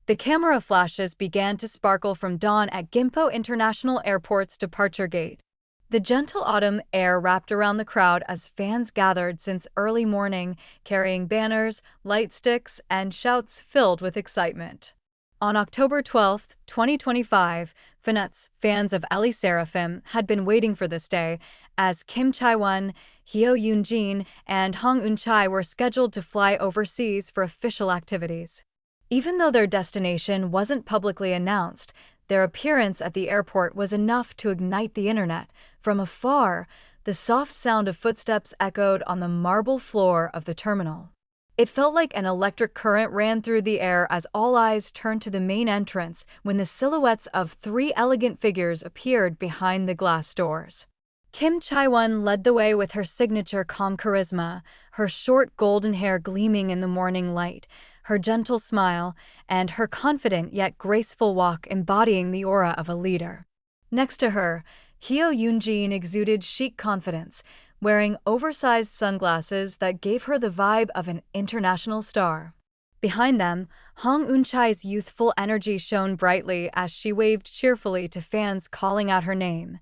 The camera flashes began to sparkle from dawn at Gimpo International Airport's departure gate. The gentle autumn air wrapped around the crowd as fans gathered since early morning, carrying banners, lightsticks, and shouts filled with excitement. On October 12, 2025, FEARNOTs, fans of SSERAFIM, had been waiting for this day, as Kim Chae-won, Heo Yun-jin, and Hong Eun-chae were scheduled to fly overseas for official activities. Even though their destination wasn't publicly announced, their appearance at the airport was enough to ignite the internet. From afar, the soft sound of footsteps echoed on the marble floor of the terminal. It felt like an electric current ran through the air as all eyes turned to the main entrance when the silhouettes of three elegant figures appeared behind the glass doors. Kim Chae-won led the way with her signature calm charisma, her short golden hair gleaming in the morning light, her gentle smile, and her confident yet graceful walk embodying the aura of a leader. Next to her, Heo Yun-jin exuded chic confidence, wearing oversized sunglasses that gave her the vibe of an international star. Behind them, Hong Eun-chae's youthful energy shone brightly as she waved cheerfully to fans calling out her name.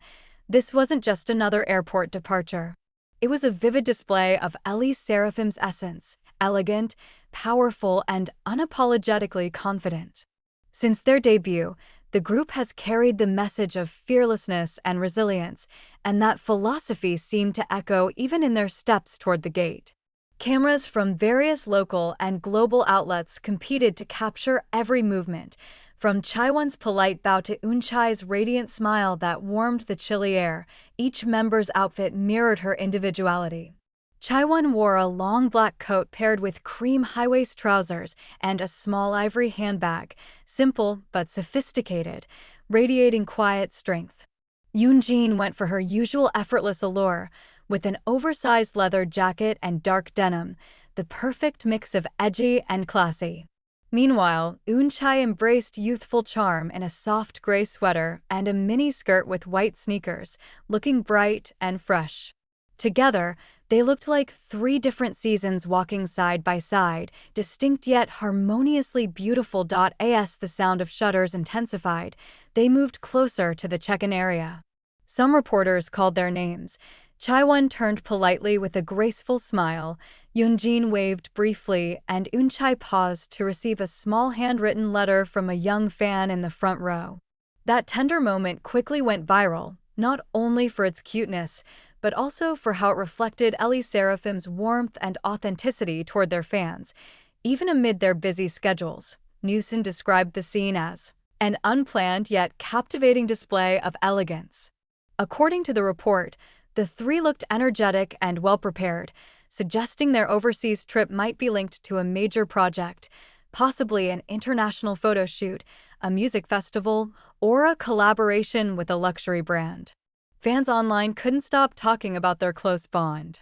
This wasn't just another airport departure. It was a vivid display of SSERAFIM's essence, elegant, powerful, and unapologetically confident. Since their debut, the group has carried the message of fearlessness and resilience, and that philosophy seemed to echo even in their steps toward the gate. Cameras from various local and global outlets competed to capture every movement, from Chae-won's polite bow to Eun-chae's radiant smile that warmed the chilly air. Each member's outfit mirrored her individuality. Chae-won wore a long black coat paired with cream high-waist trousers and a small ivory handbag, simple but sophisticated, radiating quiet strength. Yun-jin went for her usual effortless allure, with an oversized leather jacket and dark denim, the perfect mix of edgy and classy. Meanwhile, Eun-chae embraced youthful charm in a soft gray sweater and a mini skirt with white sneakers, looking bright and fresh. Together, they looked like three different seasons walking side by side, distinct yet harmoniously beautiful. As the sound of shutters intensified, they moved closer to the check-in area. Some reporters called their names. Chae-won turned politely with a graceful smile, Yun-jin waved briefly, and Eun-chae paused to receive a small handwritten letter from a young fan in the front row. That tender moment quickly went viral, not only for its cuteness, but also for how it reflected SSERAFIM's warmth and authenticity toward their fans. Even amid their busy schedules, Newson described the scene as an unplanned yet captivating display of elegance. According to the report, the three looked energetic and well-prepared, suggesting their overseas trip might be linked to a major project, possibly an international photo shoot, a music festival, or a collaboration with a luxury brand. Fans online couldn't stop talking about their close bond.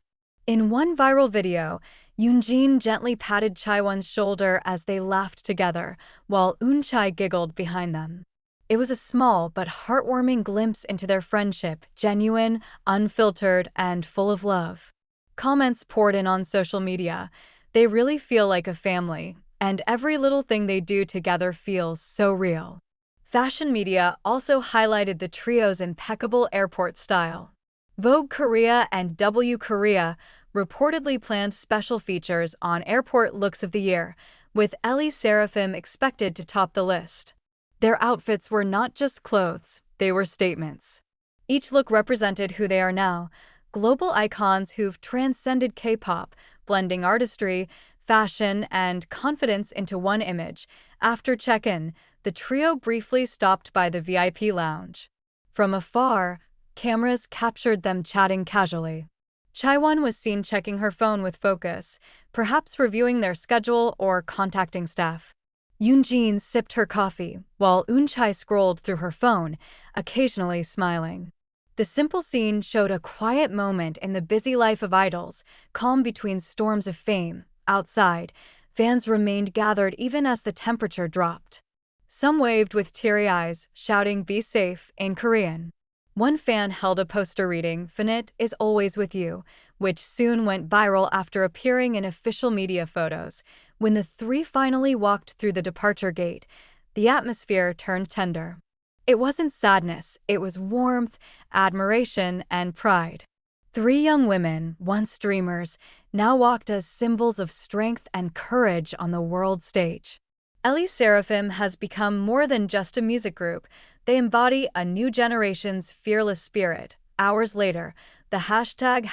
In one viral video, Yun-jin gently patted Chae-won's shoulder as they laughed together, while Eun-chae giggled behind them. It was a small but heartwarming glimpse into their friendship, genuine, unfiltered, and full of love. Comments poured in on social media. They really feel like a family, and every little thing they do together feels so real. Fashion media also highlighted the trio's impeccable airport style. Vogue Korea and W Korea reportedly planned special features on Airport Looks of the Year, with SSERAFIM expected to top the list. Their outfits were not just clothes, they were statements. Each look represented who they are now, global icons who've transcended K-pop, blending artistry, fashion, and confidence into one image. After check-in, the trio briefly stopped by the VIP lounge. From afar, cameras captured them chatting casually. Chae-won was seen checking her phone with focus, perhaps reviewing their schedule or contacting staff. Yun-jin sipped her coffee, while Eun-chae scrolled through her phone, occasionally smiling. The simple scene showed a quiet moment in the busy life of idols, calm between storms of fame. Outside, fans remained gathered even as the temperature dropped. Some waved with teary eyes, shouting "Be safe" in Korean. One fan held a poster reading, "FEARNOT is always with you," which soon went viral after appearing in official media photos. When the three finally walked through the departure gate, the atmosphere turned tender. It wasn't sadness, it was warmth, admiration, and pride. Three young women, once dreamers, now walked as symbols of strength and courage on the world stage. SSERAFIM has become more than just a music group. They embody a new generation's fearless spirit. Hours later, the hashtag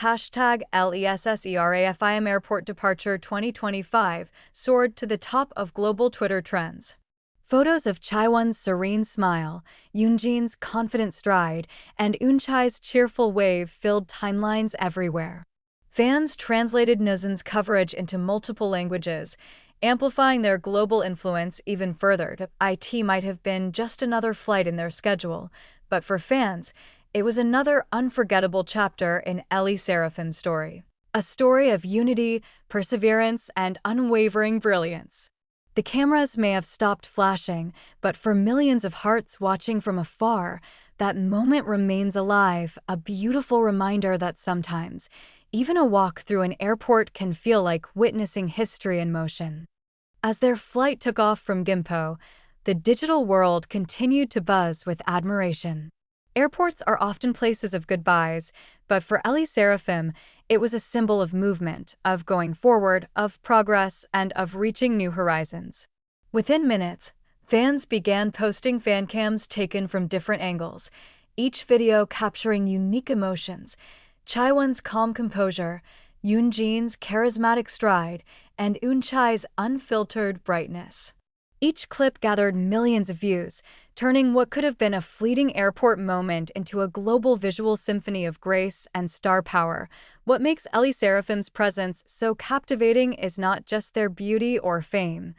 #LESSERAFIM Airport Departure 2025 soared to the top of global Twitter trends. Photos of Chae-won's serene smile, Yun-jin's confident stride, and Eun-chae's cheerful wave filled timelines everywhere. Fans translated Nuzun's coverage into multiple languages, amplifying their global influence even further. It might have been just another flight in their schedule, but for fans, it was another unforgettable chapter in SSERAFIM's story. A story of unity, perseverance, and unwavering brilliance. The cameras may have stopped flashing, but for millions of hearts watching from afar, that moment remains alive, a beautiful reminder that sometimes, even a walk through an airport can feel like witnessing history in motion. As their flight took off from Gimpo, the digital world continued to buzz with admiration. Airports are often places of goodbyes, but for SSERAFIM, it was a symbol of movement, of going forward, of progress, and of reaching new horizons. Within minutes, fans began posting fan cams taken from different angles, each video capturing unique emotions: Chae-won's calm composure, Yun-jin's charismatic stride, and Eun-chae's unfiltered brightness. Each clip gathered millions of views, turning what could have been a fleeting airport moment into a global visual symphony of grace and star power. What makes SSERAFIM's presence so captivating is not just their beauty or fame,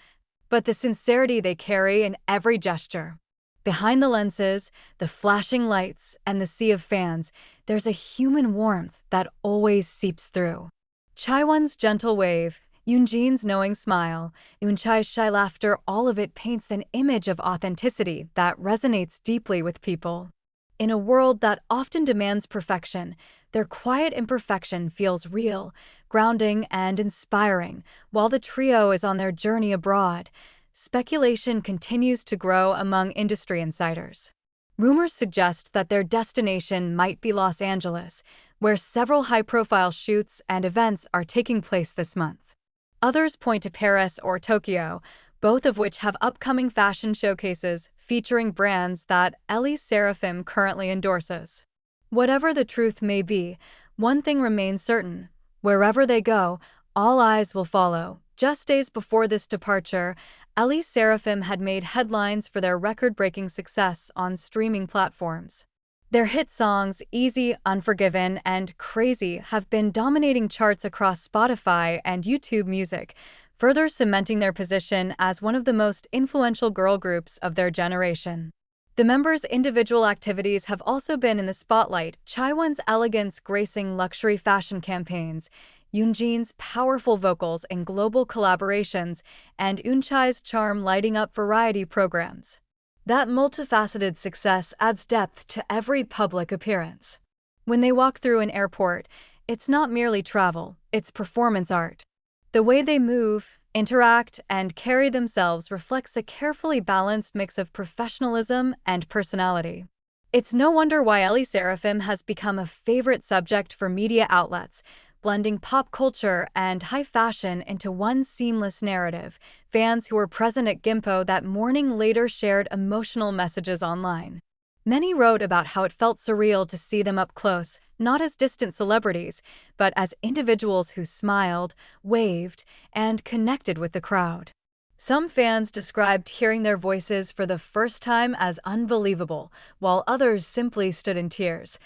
but the sincerity they carry in every gesture. Behind the lenses, the flashing lights, and the sea of fans, there's a human warmth that always seeps through. Chae-won's gentle wave, Yun-jin's knowing smile, Eun-chae's shy laughter, all of it paints an image of authenticity that resonates deeply with people. In a world that often demands perfection, their quiet imperfection feels real, grounding, and inspiring. While the trio is on their journey abroad, speculation continues to grow among industry insiders. Rumors suggest that their destination might be Los Angeles, where several high-profile shoots and events are taking place this month. Others point to Paris or Tokyo, both of which have upcoming fashion showcases featuring brands that SSERAFIM currently endorses. Whatever the truth may be, one thing remains certain: wherever they go, all eyes will follow. Just days before this departure, SSERAFIM had made headlines for their record-breaking success on streaming platforms. Their hit songs, Easy, Unforgiven, and Crazy, have been dominating charts across Spotify and YouTube Music, further cementing their position as one of the most influential girl groups of their generation. The members' individual activities have also been in the spotlight: Chae-won's elegance gracing luxury fashion campaigns, Yun-jin's powerful vocals in global collaborations, and Eun-chae's charm lighting up variety programs. That multifaceted success adds depth to every public appearance. When they walk through an airport, it's not merely travel, it's performance art. The way they move, interact, and carry themselves reflects a carefully balanced mix of professionalism and personality. It's no wonder why SSERAFIM has become a favorite subject for media outlets, blending pop culture and high fashion into one seamless narrative. Fans who were present at Gimpo that morning later shared emotional messages online. Many wrote about how it felt surreal to see them up close, not as distant celebrities, but as individuals who smiled, waved, and connected with the crowd. Some fans described hearing their voices for the first time as unbelievable, while others simply stood in tears,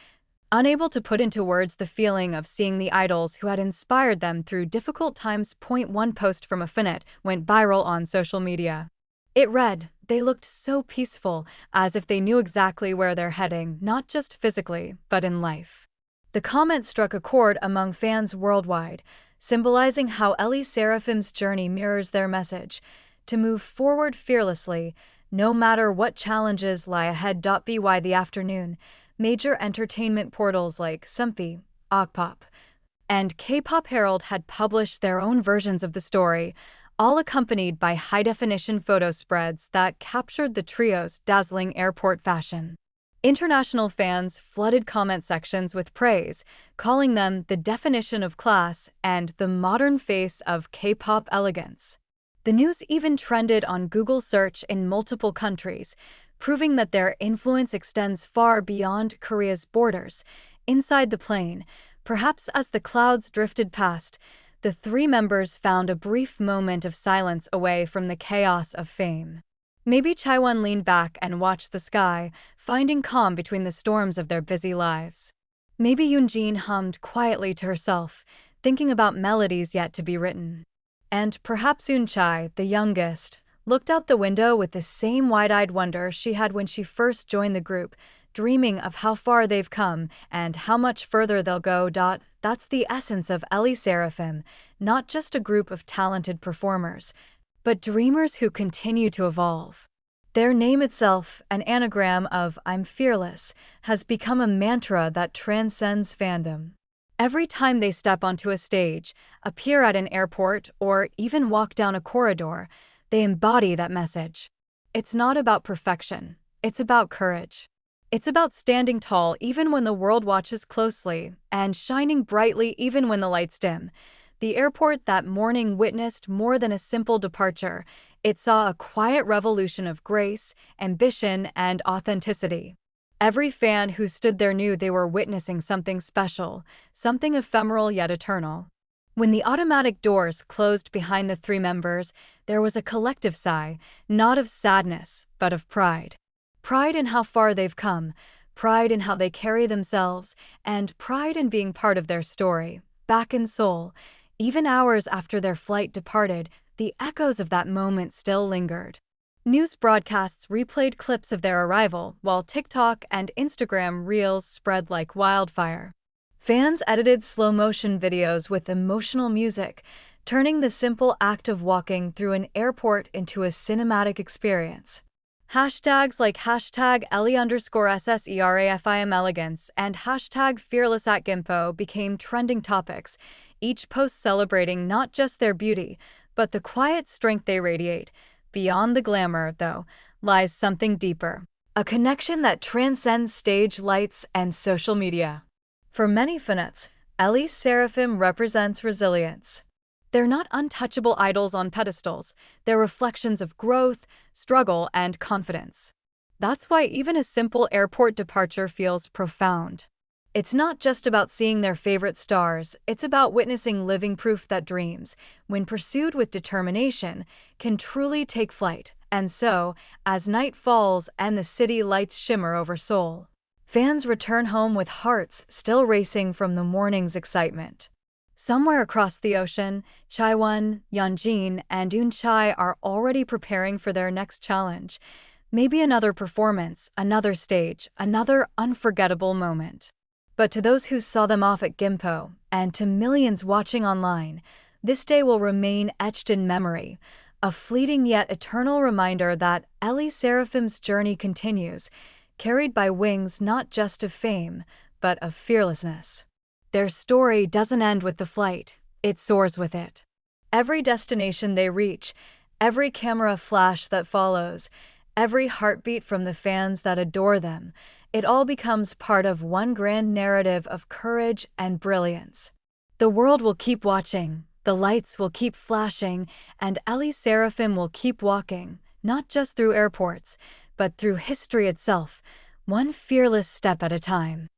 unable to put into words the feeling of seeing the idols who had inspired them through difficult times. One post from a FEARNOT went viral on social media. It read, "They looked so peaceful, as if they knew exactly where they're heading, not just physically, but in life." The comment struck a chord among fans worldwide, symbolizing how SSERAFIM's journey mirrors their message: to move forward fearlessly, no matter what challenges lie ahead. By the afternoon, major entertainment portals like Sumpy, Okpop, and K-pop Herald had published their own versions of the story, all accompanied by high-definition photo spreads that captured the trio's dazzling airport fashion. International fans flooded comment sections with praise, calling them the definition of class and the modern face of K-pop elegance. The news even trended on Google search in multiple countries, proving that their influence extends far beyond Korea's borders. Inside the plane, perhaps as the clouds drifted past, the three members found a brief moment of silence away from the chaos of fame. Maybe Chae-won leaned back and watched the sky, finding calm between the storms of their busy lives. Maybe Yun-jin hummed quietly to herself, thinking about melodies yet to be written. And perhaps Eun-chae, the youngest, looked out the window with the same wide-eyed wonder she had when she first joined the group, dreaming of how far they've come and how much further they'll go. That's the essence of SSERAFIM, not just a group of talented performers, but dreamers who continue to evolve. Their name itself, an anagram of "I'm fearless," has become a mantra that transcends fandom. Every time they step onto a stage, appear at an airport, or even walk down a corridor, they embody that message. It's not about perfection, it's about courage. It's about standing tall even when the world watches closely, and shining brightly even when the lights dim. The airport that morning witnessed more than a simple departure. It saw a quiet revolution of grace, ambition, and authenticity. Every fan who stood there knew they were witnessing something special, something ephemeral yet eternal. When the automatic doors closed behind the three members, there was a collective sigh, not of sadness, but of pride. Pride in how far they've come, pride in how they carry themselves, and pride in being part of their story. Back in Seoul, even hours after their flight departed, the echoes of that moment still lingered. News broadcasts replayed clips of their arrival, while TikTok and Instagram reels spread like wildfire. Fans edited slow-motion videos with emotional music, turning the simple act of walking through an airport into a cinematic experience. Hashtags like #Ellie_SSERAFIM elegance and #fearless@Gimpo became trending topics, each post celebrating not just their beauty, but the quiet strength they radiate. Beyond the glamour, though, lies something deeper, a connection that transcends stage lights and social media. For many FEARNOTs, SSERAFIM represents resilience. They're not untouchable idols on pedestals, they're reflections of growth, struggle, and confidence. That's why even a simple airport departure feels profound. It's not just about seeing their favorite stars, it's about witnessing living proof that dreams, when pursued with determination, can truly take flight. And so, as night falls and the city lights shimmer over Seoul, fans return home with hearts still racing from the morning's excitement. Somewhere across the ocean, Chae-won, Yun-jin, and Eun-chae are already preparing for their next challenge. Maybe another performance, another stage, another unforgettable moment. But to those who saw them off at Gimpo, and to millions watching online, this day will remain etched in memory, a fleeting yet eternal reminder that SSERAFIM's journey continues, carried by wings not just of fame, but of fearlessness. Their story doesn't end with the flight, it soars with it. Every destination they reach, every camera flash that follows, every heartbeat from the fans that adore them, it all becomes part of one grand narrative of courage and brilliance. The world will keep watching, the lights will keep flashing, and SSERAFIM will keep walking, not just through airports, but through history itself, one fearless step at a time.